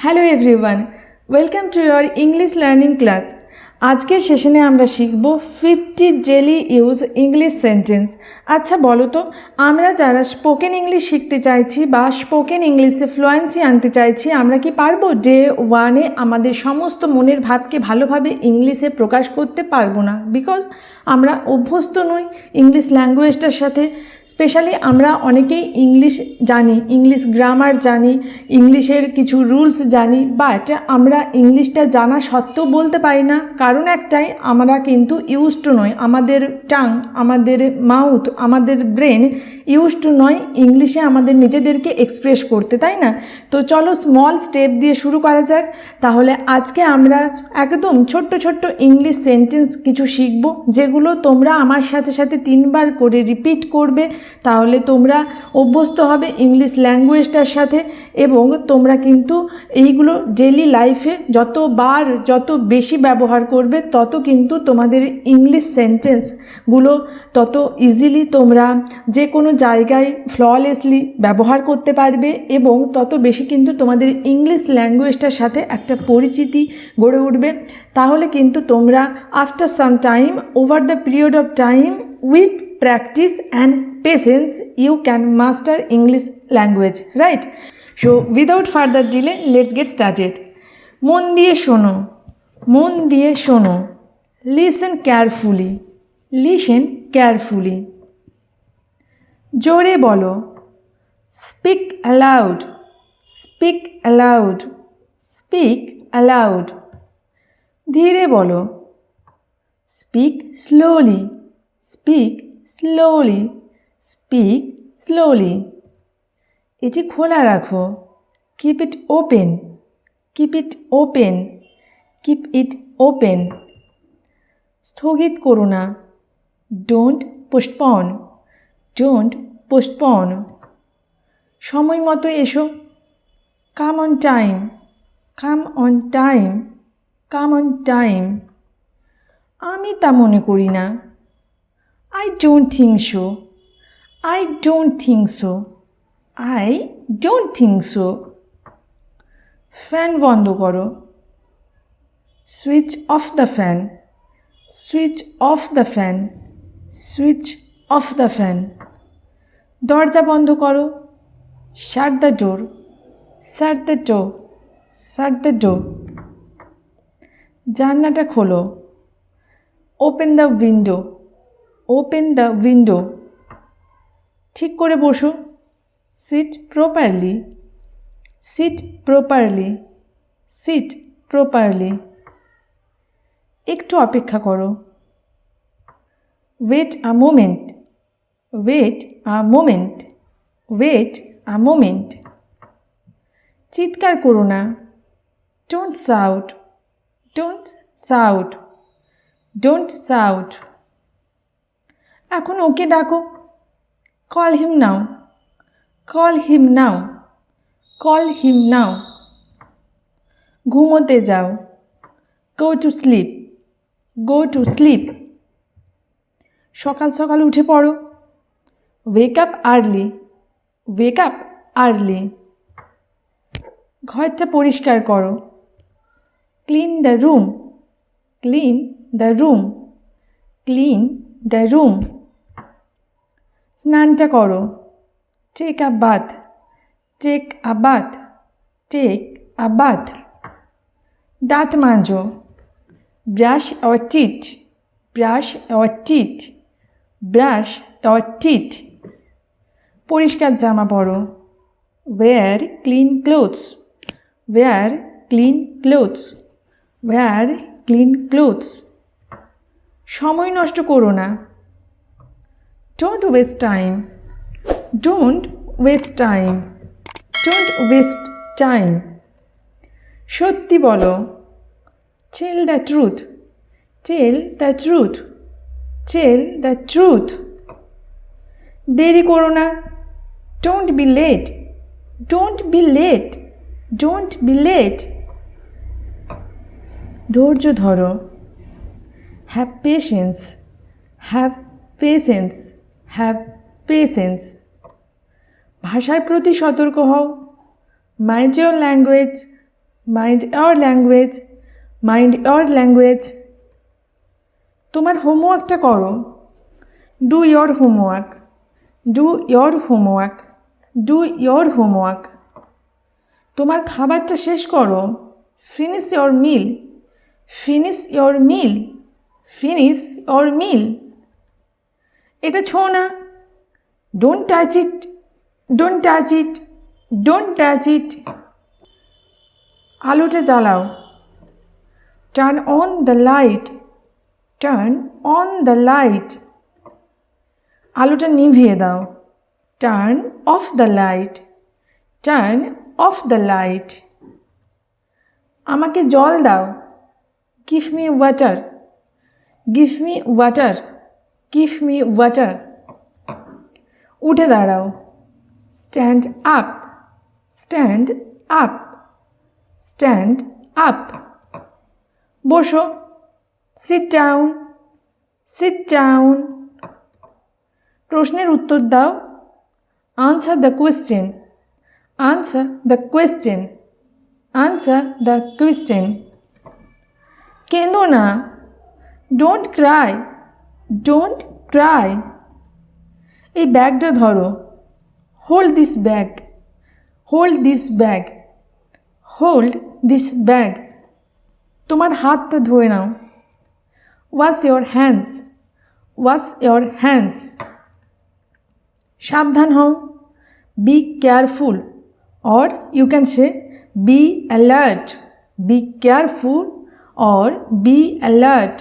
Hello everyone, welcome to your English learning class. আজকের সেশনে আমরা শিখব 50 ডেলি ইউজ ইংলিশ সেন্টেন্স। আচ্ছা বলো তো, আমরা যারা স্পোকেন ইংলিশ শিখতে চাইছি বা স্পোকেন ইংলিশে ফ্লুয়েন্সি আনতে চাইছি, আমরা কি পারবো ডে ওয়ানে আমাদের সমস্ত মনের ভাবকে ভালোভাবে ইংলিশে প্রকাশ করতে পারবো না? বিকজ আমরা অভ্যস্ত নই ইংলিশ ল্যাঙ্গুয়েজটার সাথে। স্পেশালি আমরা অনেকেই ইংলিশ জানি, ইংলিশ গ্রামার জানি, ইংলিশের কিছু রুলস জানি, বাট আমরা ইংলিশটা জানা সত্ত্বেও বলতে পারি না। কারণ একটাই, আমরা কিন্তু ইউজড নই, আমাদের টাং, আমাদের মাউথ, আমাদের ব্রেন ইউজড নয় ইংলিশে আমাদের নিজেদেরকে এক্সপ্রেস করতে, তাই না? তো চলো স্মল স্টেপ দিয়ে শুরু করা যাক। তাহলে আজকে আমরা একদম ছোট্ট ছোট্ট ইংলিশ সেন্টেন্স কিছু শিখব, যেগুলো তোমরা আমার সাথে সাথে 3 বার করে রিপিট করবে। তাহলে তোমরা অভ্যস্ত হবে ইংলিশ ল্যাঙ্গুয়েজটার সাথে, এবং তোমরা কিন্তু এইগুলো ডেলি লাইফে যত বেশি ব্যবহার করবে, তত কিন্তু তোমাদের ইংলিশ সেন্টেন্সগুলো তত ইজিলি তোমরা যে কোনো জায়গায় ফ্ললেসলি ব্যবহার করতে পারবে, এবং তত বেশি কিন্তু তোমাদের ইংলিশ ল্যাঙ্গুয়েজটার সাথে একটা পরিচিতি গড়ে উঠবে। তাহলে কিন্তু তোমরা after some time, over the period of time, with practice and patience, you can master English language, right? So without further delay, let's get started. মন দিয়ে শোনো, মন দিয়ে শোনো। Listen carefully, listen carefully. জোরে বলো, speak aloud, speak aloud, speak aloud. ধীরে বলো, speak slowly, speak slowly, speak slowly. এটি খোলা রাখো, keep it open, keep it open, keep it open. স্থগিত করো না, don't postpone, don't postpone. সময় মতো এসো, come on time, come on time, come on time. আমি তা মনে করি না, I don't think so, I don't think so, I don't think so. Fan বন্ধ করো, switch off the fan, switch off the fan, switch off the fan. দরজা বন্ধ করো, shut the door, shut the door, shut the door. জানলাটা খোলো, open the window, open the window. ঠিক করে বসো, sit properly, sit properly, sit properly. একটু অপেক্ষা করো, wait a moment, wait a moment, wait a moment. চিৎকার করো না, don't shout, don't shout, don't shout. এখন ওকে ডাকো, call him now, call him now, call him now. ঘুমোতে যাও, go to sleep, go to sleep. সকাল সকাল উঠে পড়ো, wake up early, wake up early. ঘরটা পরিষ্কার করো, clean the room, clean the room, clean the room. স্নানটা করো, take a bath, take a bath, take a bath. দাঁত মাজো, brush your teeth, brush your teeth, brush your teeth. পরিষ্কার জামা পরো, wear clean clothes, wear clean clothes, wear clean clothes. সময় নষ্ট করো না, don't waste time, don't waste time, don't waste time. সত্যি বলো, tell the truth, tell the truth, tell the truth. দেরি করো না, don't be late, don't be late, don't be late. ধৈর্য ধরো, have patience, have patience, have patience. ভাষার প্রতি সতর্ক হও, mind your language, mind your language, mind your language. তোমার হোমওয়ার্কটা করো, do your homework, do your homework, do your homework. তোমার খাবারটা শেষ করো, finish your meal, finish your meal, finish your meal. এটা ছো না, don't touch it, don't touch it, don't touch it. আলোটা জ্বালাও, turn on the light, turn on the light. আলোটা নিভিয়ে দাও, turn off the light, turn off the light. আমাকে জল দাও, give me water, give me water, give me water. উঠে দাঁড়াও, stand up, stand up, stand up. বসো, sit down, sit down. প্রশ্নের উত্তর দাও, answer the question, answer the question, answer the question. কেঁদো না, ডোন্ট ক্রাই, ডোন্ট ক্রাই। এই ব্যাগটা ধরো, hold this bag, hold this bag, hold this bag. তোমার হাতটা ধুয়ে নাও, wash your hands, wash your hands. সাবধান হও, be careful, or you can say be alert, B careful or be alert.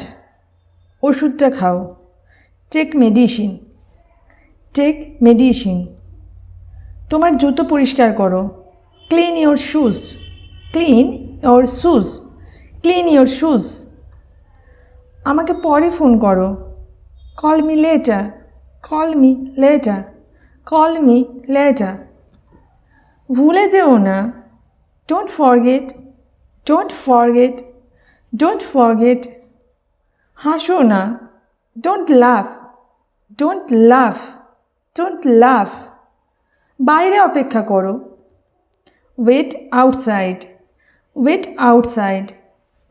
ওষুধটা খাও, টেক মেডিসিন, টেক মেডিসিন। তোমার জুতো পরিষ্কার করো, clean your shoes, clean your shoes, clean your shoes. আমাকে পরে ফোন করো, call me letter, call me letter, call me letter. ভুলে যেও না, don't forget, don't forget, don't forget. হাসো না, ডোন্ট লাফ, ডোন্ট লাফ, ডোন্ট লাফ। বাইরে অপেক্ষা করো, wait outside, wait outside,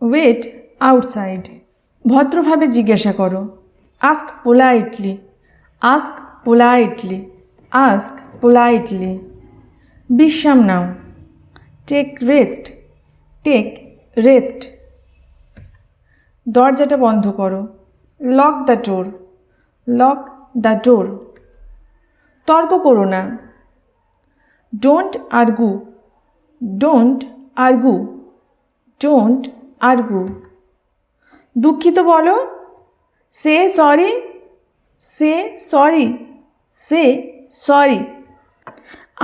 wait outside. ভদ্রভাবে জিজ্ঞাসা করো, ask politely, ask politely, ask politely. বিশ্রাম নাও, টেক রেস্ট, টেক রেস্ট। দরজাটা বন্ধ করো, lock the door, lock the door. তর্ক করো না, don't argue, don't argue, don't argue. দুঃখিত বলো, say sorry, say sorry, say sorry.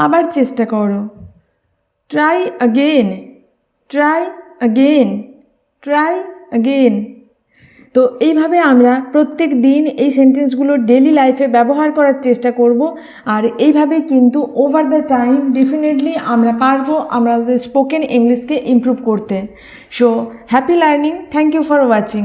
আবার চেষ্টা করো, try again, try again, try again. তো এইভাবে আমরা প্রত্যেক দিন এই সেন্টেন্সগুলো ডেলি লাইফে ব্যবহার করার চেষ্টা করব। আর এইভাবে কিন্তু ওভার দ্য টাইম ডেফিনেটলি আমরা পারবো আমাদের স্পোকেন ইংলিশকে ইমপ্রুভ করতে। So happy learning, thank you for watching.